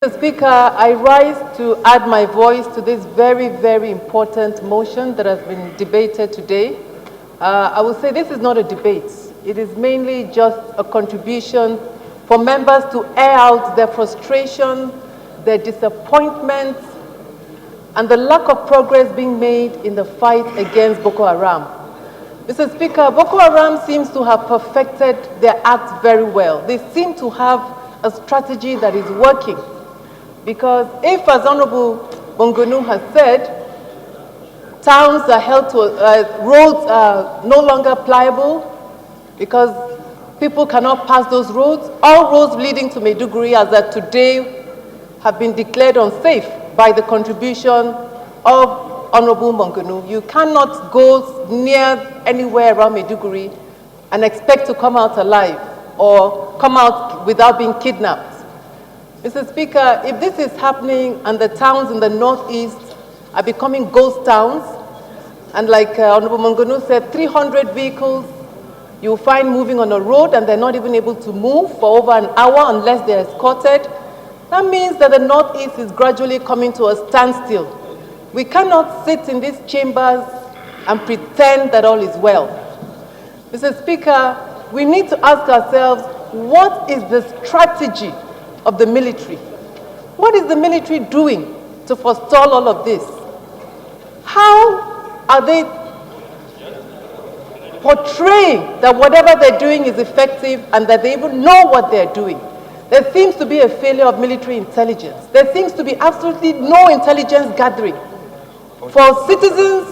Mr. Speaker, I rise to add my voice to this very, very important motion that has been debated today. I will say this is not a debate. It is mainly just a contribution for members to air out their frustration, their disappointment, and the lack of progress being made in the fight against Boko Haram. Mr. Speaker, Boko Haram seems to have perfected their act very well. They seem to have a strategy that is working. Because if, as Honorable Bongonu has said, towns are held to, roads are no longer pliable because people cannot pass those roads, all roads leading to Maiduguri as of today have been declared unsafe by the contribution of Honorable Bongonu. You cannot go near anywhere around Maiduguri and expect to come out alive or come out without being kidnapped. Mr. Speaker, if this is happening and the towns in the northeast are becoming ghost towns, and like Honorable Mongonu said, 300 vehicles you'll find moving on a road and they're not even able to move for over an hour unless they're escorted, that means that the northeast is gradually coming to a standstill. We cannot sit in these chambers and pretend that all is well. Mr. Speaker, we need to ask ourselves, what is the strategy of the military? What is the military doing to forestall all of this? How are they portraying that whatever they're doing is effective and that they even know what they're doing? There seems to be a failure of military intelligence. There seems to be absolutely no intelligence gathering. For citizens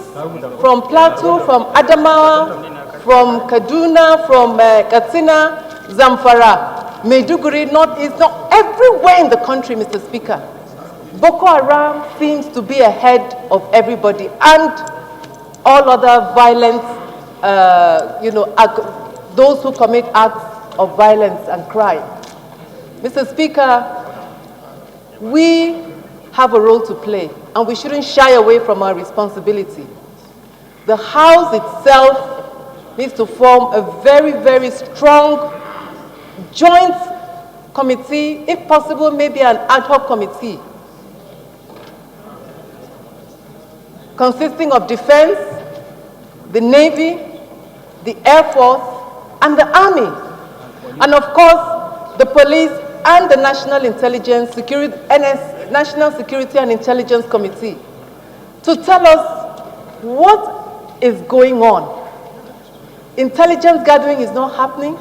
from Plateau, from Adamawa, from Kaduna, from Katsina, Zamfara, Maiduguri, Northeast, not everywhere in the country, Mr. Speaker, Boko Haram seems to be ahead of everybody and all other violence, those who commit acts of violence and crime. Mr. Speaker, we have a role to play and we shouldn't shy away from our responsibility. The House itself needs to form a very, very strong joint committee, if possible, maybe an ad hoc committee, consisting of defense, the Navy, the Air Force, and the Army, and of course, the police and the National Security and Intelligence Committee, to tell us what is going on. Intelligence gathering is not happening.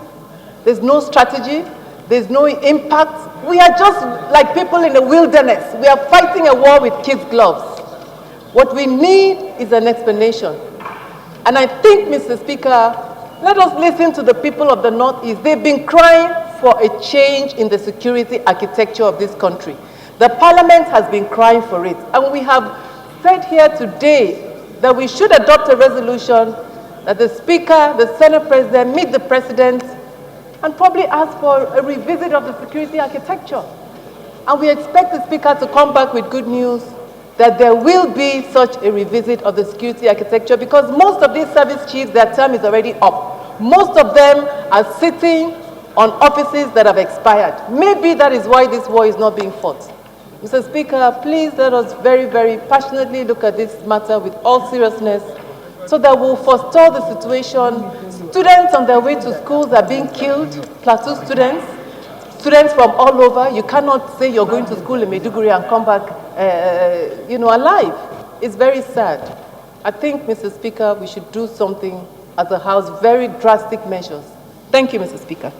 There's no strategy. There's no impact. We are just like people in the wilderness. We are fighting a war with kids' gloves. What we need is an explanation. And I think, Mr. Speaker, let us listen to the people of the Northeast. They've been crying for a change in the security architecture of this country. The Parliament has been crying for it. And we have said here today that we should adopt a resolution that the Speaker, the Senate President, meet the President and probably ask for a revisit of the security architecture. And we expect the Speaker to come back with good news that there will be such a revisit of the security architecture, because most of these service chiefs, their term is already up. Most of them are sitting on offices that have expired. Maybe that is why this war is not being fought. Mr. Speaker, please let us very, very passionately look at this matter with all seriousness so that we'll forestall the situation. Students on their way to schools are being killed, Plateau students from all over. You cannot say you're going to school in Maiduguri and come back alive. It's very sad. I think, Mr. Speaker, we should do something as a House, very drastic measures. Thank you, Mr. Speaker.